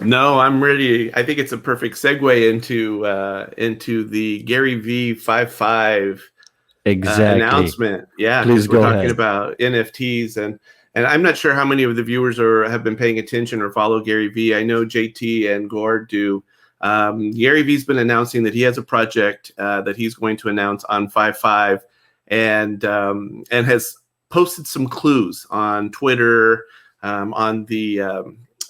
No, I'm ready. I think it's a perfect segue into the Gary V 55 Exactly. announcement. Yeah, Please because we're go talking ahead. about NFTs and I'm not sure how many of the viewers have been paying attention or follow Gary V. I know JT and Gore do. Gary V's been announcing that he has a project that he's going to announce on 5/5, and has posted some clues on Twitter, on the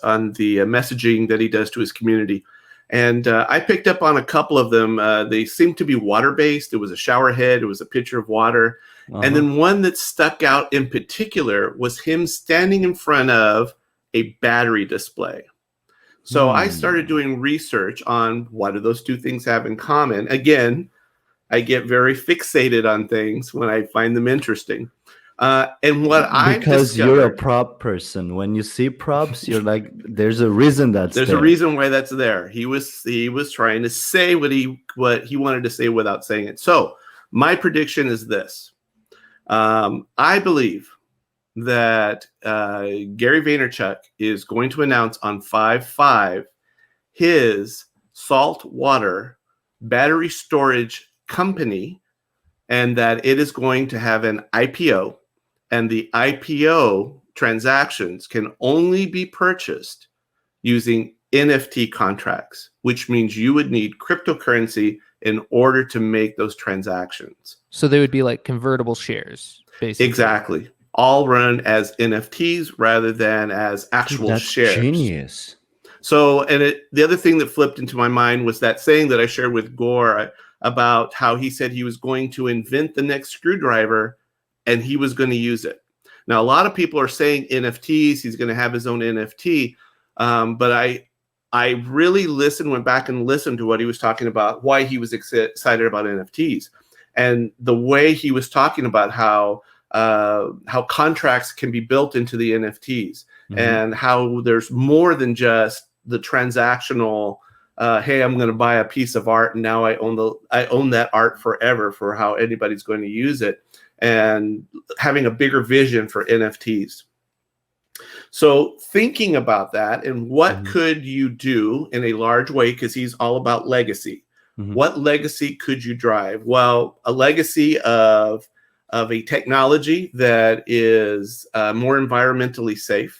messaging that he does to his community. And I picked up on a couple of them. They seem to be water-based. It was a shower head. It was a pitcher of water. And then one that stuck out in particular was him standing in front of a battery display. So I started doing research on what do those two things have in common. Again, I get very fixated on things when I find them interesting. And what I've Because you're a discovered, prop person. When you see props, you're like, there's a reason that's there's a there. reason why that's there. He was trying to say what he wanted to say without saying it. So my prediction is this. I believe that Gary Vaynerchuk is going to announce on 5/5 his saltwater battery storage company, and that it is going to have an IPO, and the IPO transactions can only be purchased using NFT contracts, which means you would need cryptocurrency in order to make those transactions. So they would be like convertible shares, basically. Exactly. All run as NFTs rather than as actual That's shares. genius. So, and the other thing that flipped into my mind was that saying that I shared with Gore about how he said he was going to invent the next screwdriver and he was going to use it. Now, a lot of people are saying NFTs, he's going to have his own NFT. But I really went back and listened to what he was talking about, why he was excited about NFTs. And the way he was talking about how contracts can be built into the NFTs, and how there's more than just the transactional, hey, I'm going to buy a piece of art and now I own that art forever for how anybody's going to use it, and having a bigger vision for NFTs. So thinking about that and what could you do in a large way, because he's all about legacy. What legacy could you drive? Well, a legacy of a technology that is more environmentally safe,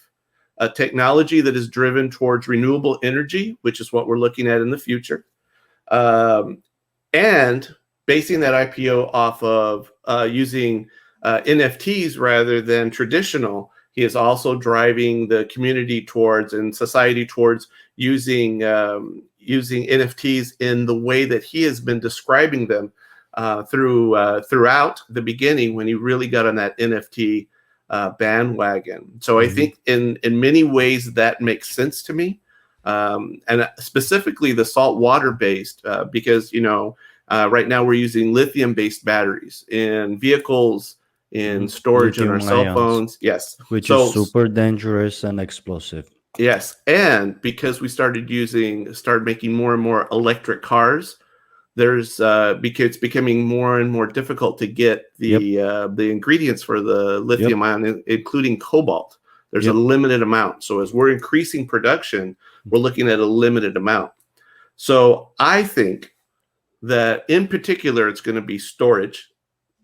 a technology that is driven towards renewable energy, which is what we're looking at in the future, and basing that IPO off of using NFTs rather than traditional. He is also driving the community towards and society towards using NFTs in the way that he has been describing them throughout the beginning, when he really got on that NFT bandwagon. So I think in many ways that makes sense to me, and specifically the saltwater based, because right now we're using lithium based batteries in vehicles, in storage in our cell phones. Yes. Which is super dangerous and explosive. Yes. And because we started making more and more electric cars, there's because it's becoming more and more difficult to get the ingredients for the lithium ion, including cobalt. There's a limited amount. So as we're increasing production, we're looking at a limited amount. So I think that in particular, it's going to be storage.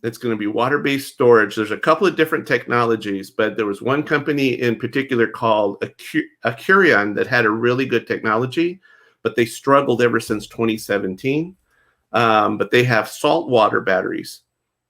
It's going to be water-based storage. There's a couple of different technologies, but there was one company in particular called Acurion that had a really good technology, but they struggled ever since 2017. But they have saltwater batteries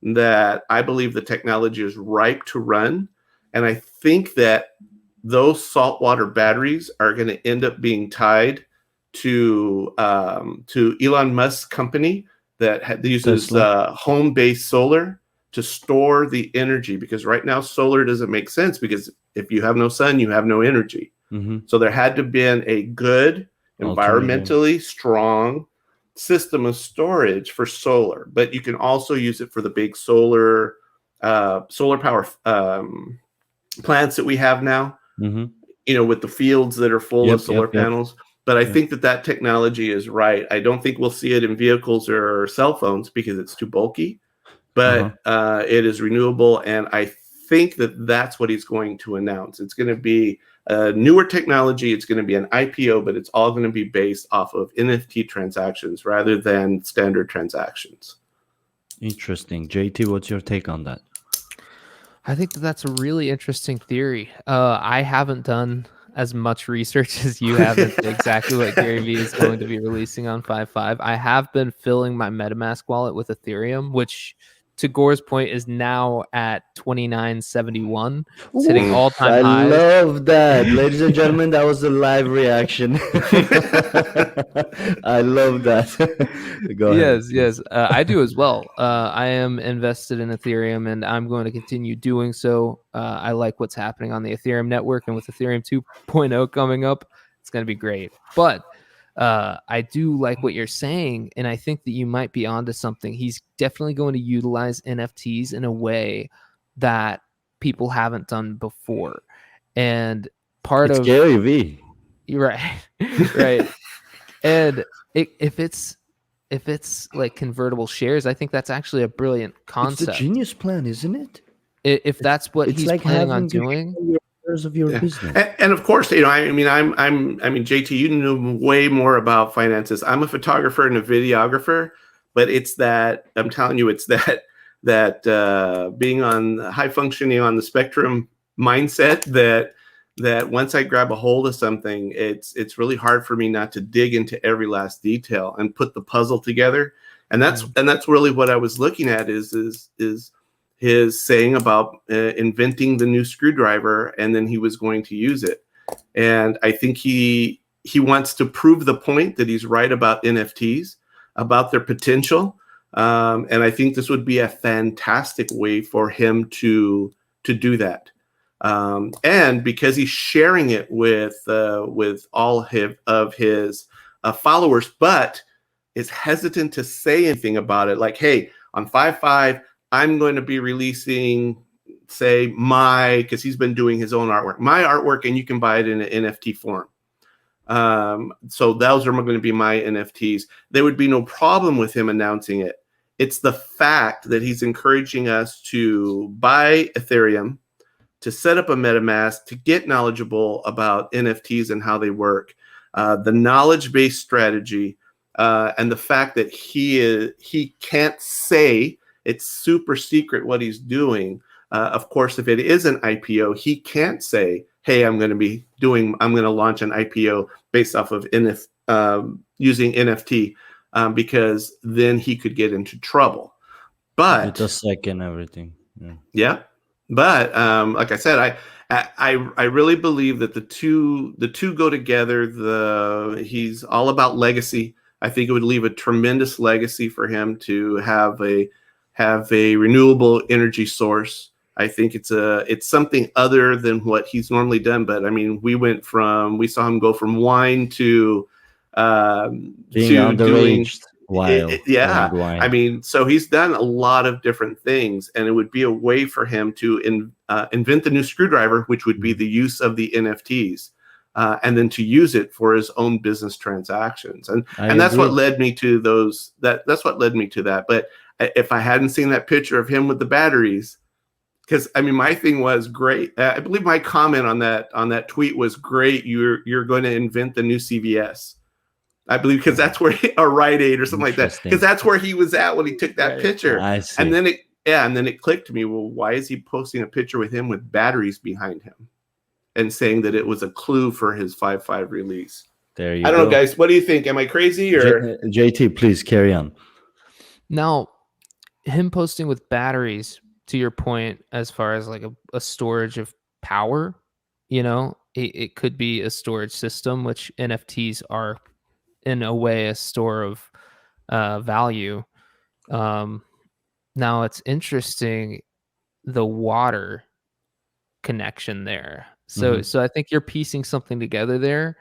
that I believe the technology is ripe to run. And I think that those saltwater batteries are going to end up being tied to Elon Musk's company that uses home-based solar to store the energy, because right now solar doesn't make sense, because if you have no sun, you have no energy. So there had to have been a good, environmentally strong system of storage for solar, but you can also use it for the big solar power plants that we have now, with the fields that are full of solar panels. But I think that technology is right. I don't think we'll see it in vehicles or cell phones because it's too bulky, but it is renewable. And I think that that's what he's going to announce. It's going to be newer technology. It's going to be an IPO, but it's all going to be based off of NFT transactions rather than standard transactions. Interesting. JT, what's your take on that? I think that's a really interesting theory. I haven't done as much research as you have into exactly what Gary Vee is going to be releasing on 5.5. I have been filling my MetaMask wallet with Ethereum, which, to Gore's point, is now at 29.71. It's hitting all-time highs. I love that. Ladies and gentlemen, that was a live reaction. I love that. Go ahead. Yes. I do as well. I am invested in Ethereum, and I'm going to continue doing so. I like what's happening on the Ethereum network, and with Ethereum 2.0 coming up, it's going to be great. But I do like what you're saying, and I think that you might be onto something. He's definitely going to utilize NFTs in a way that people haven't done before. And It's Gary Vee. You're right. Right. And if it's like convertible shares, I think that's actually a brilliant concept. It's a genius plan, isn't it? If that's what he's like planning on having doing. Of your business. And of course, I mean, JT, you know way more about finances. I'm a photographer and a videographer, but it's that, I'm telling you, it's that being on high functioning on the spectrum mindset that once I grab a hold of something, it's really hard for me not to dig into every last detail and put the puzzle together. And that's really what I was looking at is his saying about inventing the new screwdriver, and then he was going to use it. And I think he wants to prove the point that he's right about NFTs, about their potential. And I think this would be a fantastic way for him to do that. And because he's sharing it with all of his followers, but is hesitant to say anything about it. Like, hey, on 5.5, I'm going to be releasing, say, because he's been doing his own artwork, my artwork, and you can buy it in an NFT form. So those are going to be my NFTs. There would be no problem with him announcing it. It's the fact that he's encouraging us to buy Ethereum, to set up a MetaMask, to get knowledgeable about NFTs and how they work, the knowledge-based strategy, and the fact that he can't say, it's super secret what he's doing. Of course, if it is an IPO, he can't say, hey, I'm going to launch an IPO based off of using NFT, because then he could get into trouble. But it's a second everything. Yeah. But like I said, I really believe that the two go together. He's all about legacy. I think it would leave a tremendous legacy for him to have a renewable energy source. I think it's something other than what he's normally done. But I mean, we saw him go from wine to being underaged. Yeah. I mean, so he's done a lot of different things, and it would be a way for him to invent the new screwdriver, which would be the use of the NFTs, and then to use it for his own business transactions. And that's what led me to those. That's what led me to that. But if I hadn't seen that picture of him with the batteries, because I mean, my thing was great. I believe my comment on that tweet was great. You're going to invent the new CVS. I believe because that's where a Rite Aid or something like that. Because that's where he was at when he took that picture. I see. And then it clicked to me. Well, why is he posting a picture with him with batteries behind him, and saying that it was a clue for his 5.5 release? There you go. I don't know, guys. What do you think? Am I crazy or JT? Please carry on. Now, him posting with batteries, to your point, as far as like a storage of power, it could be a storage system, which NFTs are in a way a store of value. Now it's interesting, the water connection there. So I think you're piecing something together there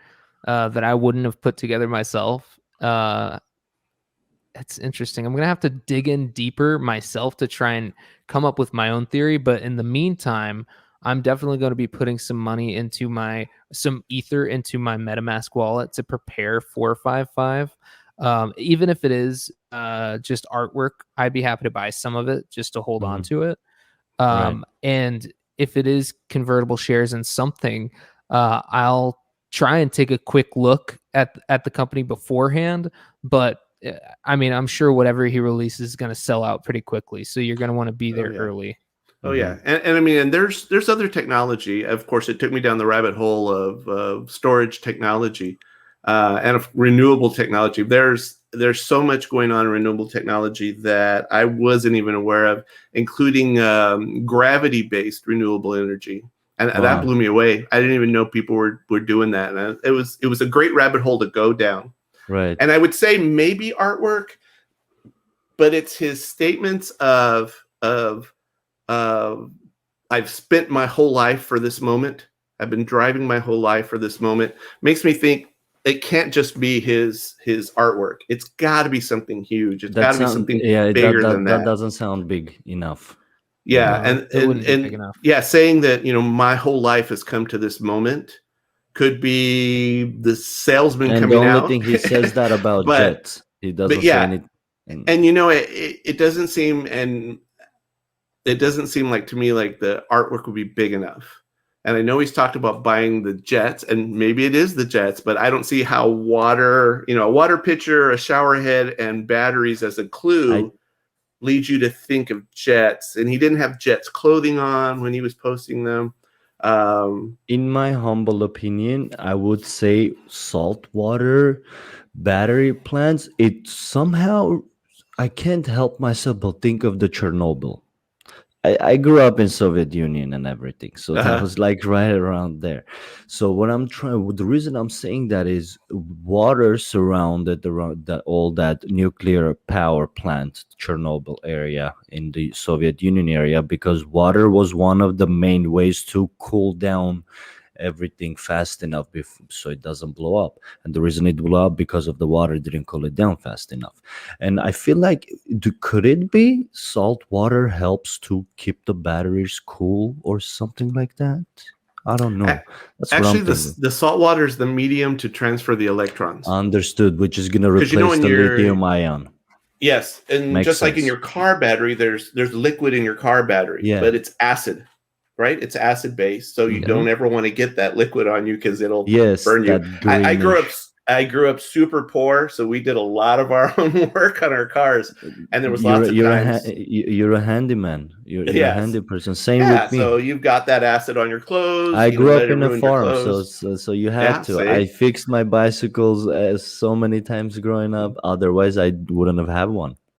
that I wouldn't have put together myself. It's interesting. I'm going to have to dig in deeper myself to try and come up with my own theory. But in the meantime, I'm definitely going to be putting some money into some ether into my MetaMask wallet to prepare for 5.5. Even if it is just artwork, I'd be happy to buy some of it just to hold on to it. Right. And if it is convertible shares in something, I'll try and take a quick look at the company beforehand, but I mean, I'm sure whatever he releases is going to sell out pretty quickly. So you're going to want to be there early. Oh yeah, and I mean, and there's other technology. Of course, it took me down the rabbit hole of storage technology and of renewable technology. There's so much going on in renewable technology that I wasn't even aware of, including gravity-based renewable energy, and that blew me away. I didn't even know people were doing that, and it was a great rabbit hole to go down. Right. And I would say maybe artwork, but it's his statements of I've spent my whole life for this moment. I've been driving my whole life for this moment. Makes me think it can't just be his artwork. It's got to be something huge. It's got to be something bigger than that. That doesn't sound big enough. Yeah, No, it wouldn't be big enough. Yeah, saying that my whole life has come to this moment could be the salesman and coming out. And the only thing he says that about jets. He doesn't say anything. And it doesn't seem it doesn't seem like to me like the artwork would be big enough. And I know he's talked about buying the jets, and maybe it is the jets, but I don't see how water, a water pitcher, a shower head, and batteries as a clue leads you to think of jets. And he didn't have jets clothing on when he was posting them. In my humble opinion, I would say saltwater battery plants. It somehow, I can't help myself but think of the Chernobyl. I grew up in Soviet Union and everything, so that was like right around there. So what the reason I'm saying that is water surrounded around all that nuclear power plant, Chernobyl area in the Soviet Union area, because water was one of the main ways to cool down everything fast enough so it doesn't blow up. And the reason it blew up because of the water didn't cool it down fast enough. And I feel like could it be salt water helps to keep the batteries cool or something like that? I don't know. That's actually the salt water is the medium to transfer the electrons. Understood, which is going to replace the lithium ion. Yes, and makes just sense. Like in your car battery, there's liquid in your car battery, but it's acid. Right, it's acid based, so you don't ever want to get that liquid on you because it'll burn you. I grew up super poor, so we did a lot of our own work on our cars, and there was lots of times. You're a handyman. You're a handy person. Same with me. So you've got that acid on your clothes. I grew up in a farm, so you had to. Same. I fixed my bicycles so many times growing up. Otherwise, I wouldn't have had one.